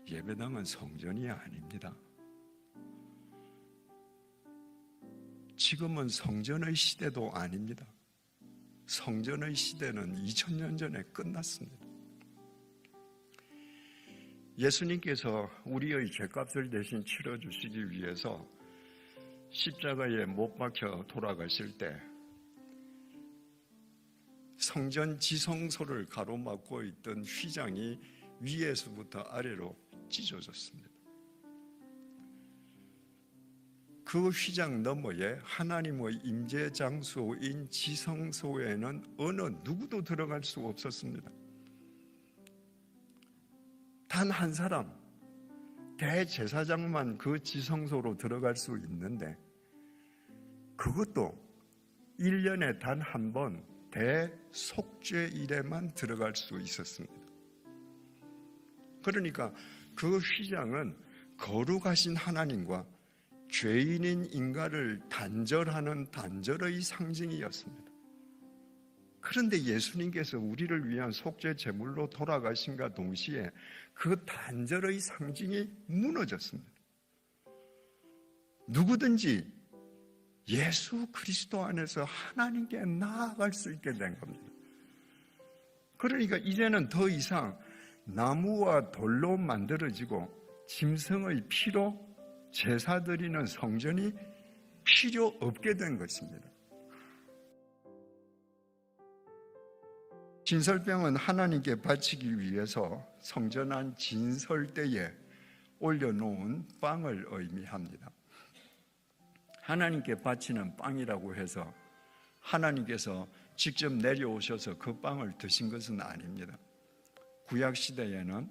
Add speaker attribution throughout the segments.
Speaker 1: 예배당은 성전이 아닙니다. 지금은 성전의 시대도 아닙니다. 성전의 시대는 2000년 전에 끝났습니다. 예수님께서 우리의 죄값을 대신 치러주시기 위해서 십자가에 못 박혀 돌아가실 때 성전 지성소를 가로막고 있던 휘장이 위에서부터 아래로 찢어졌습니다. 그 휘장 너머에 하나님의 임재 장소인 지성소에는 어느 누구도 들어갈 수 없었습니다. 단 한 사람, 대제사장만 그 지성소로 들어갈 수 있는데 그것도 1년에 단 한 번 대속죄일에만 들어갈 수 있었습니다. 그러니까 그 휘장은 거룩하신 하나님과 죄인인 인간을 단절하는 단절의 상징이었습니다. 그런데 예수님께서 우리를 위한 속죄 제물로 돌아가신과 동시에 그 단절의 상징이 무너졌습니다. 누구든지 예수 그리스도 안에서 하나님께 나아갈 수 있게 된 겁니다. 그러니까 이제는 더 이상 나무와 돌로 만들어지고 짐승의 피로 제사 드리는 성전이 필요 없게 된 것입니다. 진설병은 하나님께 바치기 위해서 성전 안 진설대에 올려놓은 빵을 의미합니다. 하나님께 바치는 빵이라고 해서 하나님께서 직접 내려오셔서 그 빵을 드신 것은 아닙니다. 구약시대에는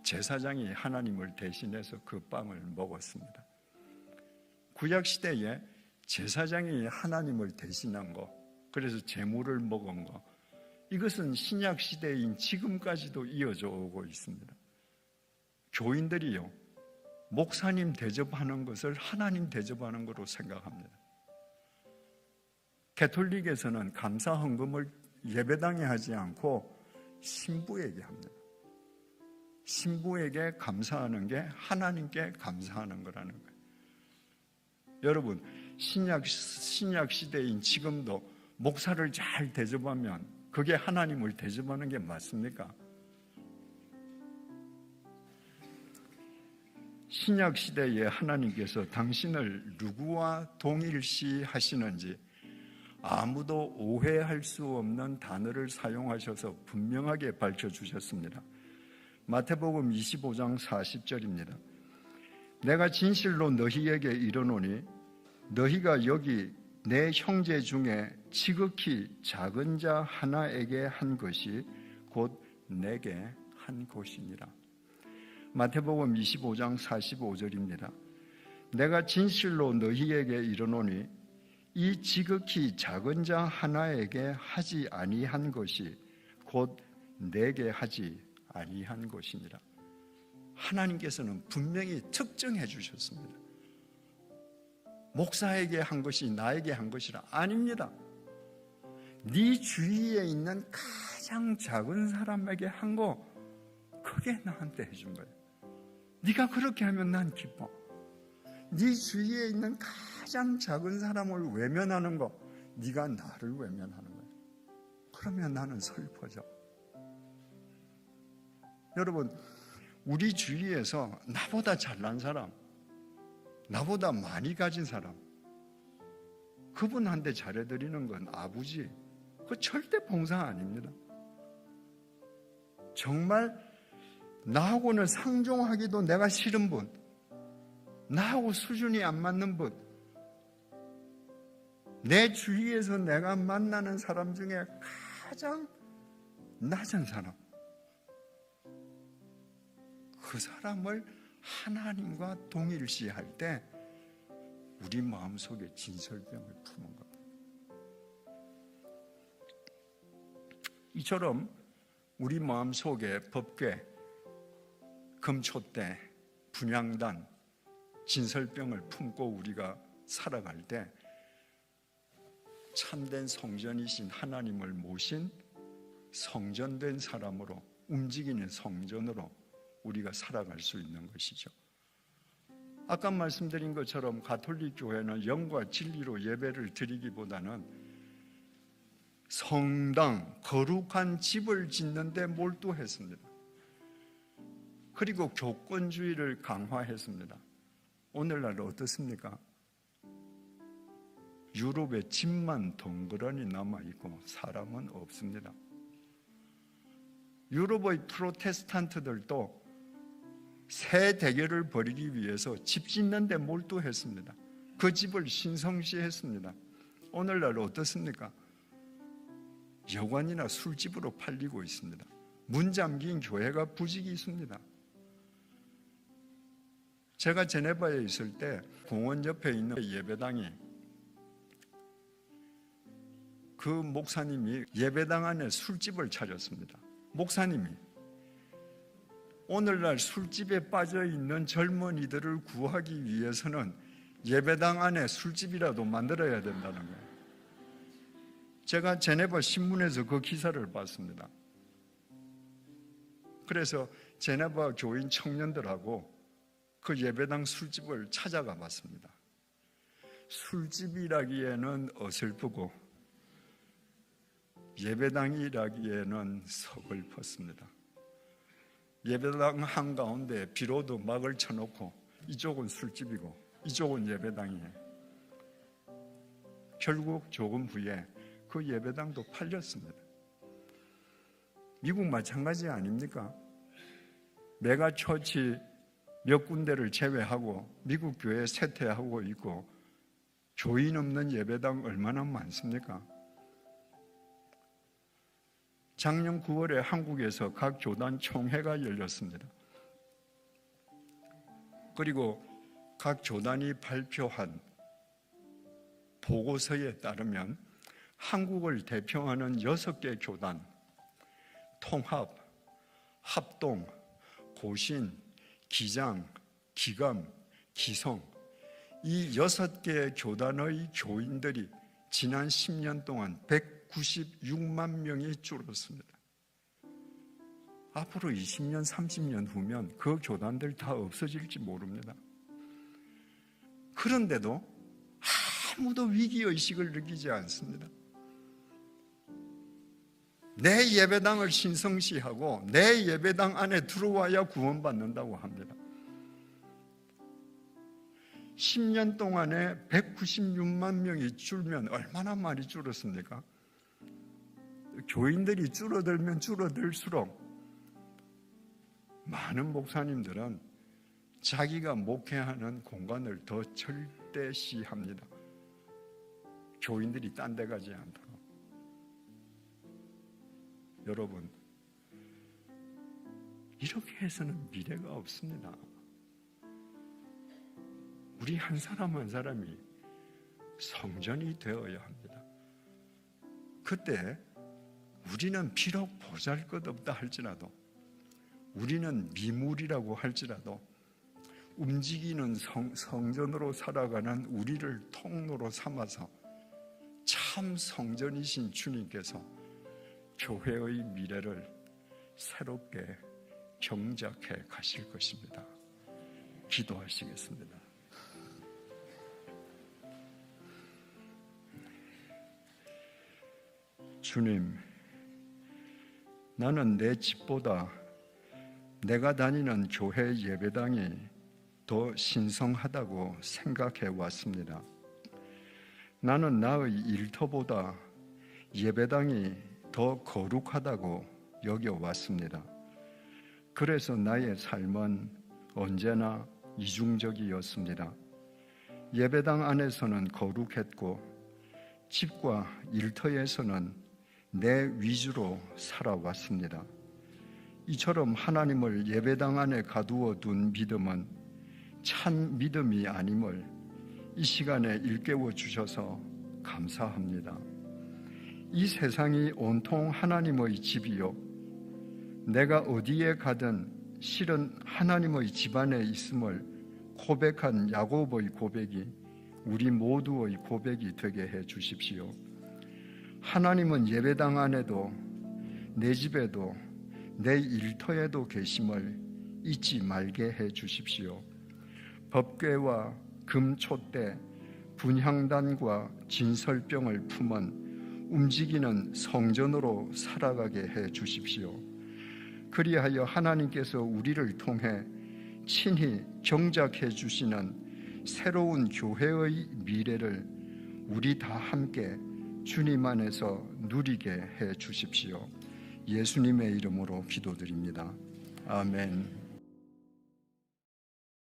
Speaker 1: 제사장이 하나님을 대신해서 그 빵을 먹었습니다. 구약시대에 제사장이 하나님을 대신한 거, 그래서 제물을 먹은 거, 이것은 신약시대인 지금까지도 이어져 오고 있습니다. 교인들이요, 목사님 대접하는 것을 하나님 대접하는 것으로 생각합니다. 가톨릭에서는 감사 헌금을 예배당에 하지 않고 신부에게 합니다. 신부에게 감사하는 게 하나님께 감사하는 거라는 거예요. 여러분, 신약 시대인 지금도 목사를 잘 대접하면 그게 하나님을 대접하는 게 맞습니까? 신약 시대에 하나님께서 당신을 누구와 동일시 하시는지 아무도 오해할 수 없는 단어를 사용하셔서 분명하게 밝혀주셨습니다. 마태복음 25장 40절입니다. 내가 진실로 너희에게 이르노니 너희가 여기 내 형제 중에 지극히 작은 자 하나에게 한 것이 곧 내게 한 것이니라. 마태복음 25장 45절입니다. 내가 진실로 너희에게 이르노니 이 지극히 작은 자 하나에게 하지 아니한 것이 곧 내게 하지 아니한 것이니라. 하나님께서는 분명히 특정해 주셨습니다. 목사에게 한 것이 나에게 한 것이라. 아닙니다. 네 주위에 있는 가장 작은 사람에게 한 거, 그게 나한테 해준 거예요. 네가 그렇게 하면 난 기뻐. 네 주위에 있는 가장 작은 사람을 외면하는 거, 네가 나를 외면하는 거예요. 그러면 나는 슬퍼져. 여러분, 우리 주위에서 나보다 잘난 사람, 나보다 많이 가진 사람, 그분한테 잘해드리는 건 아버지, 그거 절대 봉사 아닙니다. 정말 나하고는 상종하기도 내가 싫은 분, 나하고 수준이 안 맞는 분, 내 주위에서 내가 만나는 사람 중에 가장 낮은 사람, 그 사람을 하나님과 동일시할 때 우리 마음속에 진설병을 푸는 겁니다. 이처럼 우리 마음속에 법궤, 금초대, 분향단, 진설병을 품고 우리가 살아갈 때 참된 성전이신 하나님을 모신 성전된 사람으로, 움직이는 성전으로 우리가 살아갈 수 있는 것이죠. 아까 말씀드린 것처럼 가톨릭 교회는 영과 진리로 예배를 드리기보다는 성당, 거룩한 집을 짓는 데 몰두했습니다. 그리고 교권주의를 강화했습니다. 오늘날 어떻습니까? 유럽에 집만 덩그러니 남아있고 사람은 없습니다. 유럽의 프로테스탄트들도 새 대결을 벌이기 위해서 집 짓는 데 몰두했습니다. 그 집을 신성시했습니다. 오늘날 어떻습니까? 여관이나 술집으로 팔리고 있습니다. 문 잠긴 교회가 부지기수입니다. 제가 제네바에 있을 때 공원 옆에 있는 예배당이 그 목사님이 예배당 안에 술집을 차렸습니다. 목사님이 오늘날 술집에 빠져있는 젊은이들을 구하기 위해서는 예배당 안에 술집이라도 만들어야 된다는 거예요. 제가 제네바 신문에서 그 기사를 봤습니다. 그래서 제네바 교인 청년들하고 그 예배당 술집을 찾아가 봤습니다. 술집이라기에는 어설프고 예배당이라기에는 서글펐습니다. 예배당 한가운데 비로도 막을 쳐놓고 이쪽은 술집이고 이쪽은 예배당이에요. 결국 조금 후에 그 예배당도 팔렸습니다. 미국 마찬가지 아닙니까? 메가처치 몇 군데를 제외하고 미국 교회 쇠퇴하고 있고 교인 없는 예배당 얼마나 많습니까? 작년 9월에 한국에서 각 교단 총회가 열렸습니다. 그리고 각 교단이 발표한 보고서에 따르면 한국을 대표하는 6개 교단, 통합, 합동, 고신, 기장, 기감, 기성, 이 6개 교단의 교인들이 지난 10년 동안 196만 명이 줄었습니다. 앞으로 20년, 30년 후면 그 교단들 다 없어질지 모릅니다. 그런데도 아무도 위기의식을 느끼지 않습니다. 내 예배당을 신성시하고 내 예배당 안에 들어와야 구원받는다고 합니다. 10년 동안에 196만 명이 줄면 얼마나 많이 줄었습니까? 교인들이 줄어들면 줄어들수록 많은 목사님들은 자기가 목회하는 공간을 더 절대시합니다. 교인들이 딴 데 가지 않도록. 여러분, 이렇게 해서는 미래가 없습니다. 우리 한 사람 한 사람이 성전이 되어야 합니다. 그때 우리는 비록 보잘것없다 할지라도, 우리는 미물이라고 할지라도 움직이는 성전으로 살아가는 우리를 통로로 삼아서 참 성전이신 주님께서 교회의 미래를 새롭게 경작해 가실 것입니다. 기도하시겠습니다. 주님, 나는 내 집보다 내가 다니는 교회 예배당이 더 신성하다고 생각해 왔습니다. 나는 나의 일터보다 예배당이 더 거룩하다고 여겨왔습니다. 그래서 나의 삶은 언제나 이중적이었습니다. 예배당 안에서는 거룩했고 집과 일터에서는 내 위주로 살아왔습니다. 이처럼 하나님을 예배당 안에 가두어 둔 믿음은 참 믿음이 아님을 이 시간에 일깨워 주셔서 감사합니다. 이 세상이 온통 하나님의 집이요, 내가 어디에 가든 실은 하나님의 집 안에 있음을 고백한 야고보의 고백이 우리 모두의 고백이 되게 해 주십시오. 하나님은 예배당 안에도 내 집에도 내 일터에도 계심을 잊지 말게 해 주십시오. 법궤와 금촛대, 분향단과 진설병을 품은 움직이는 성전으로 살아가게 해 주십시오. 그리하여 하나님께서 우리를 통해 친히 경작해 주시는 새로운 교회의 미래를 우리 다 함께 주님 안에서 누리게 해 주십시오. 예수님의 이름으로 기도드립니다. 아멘.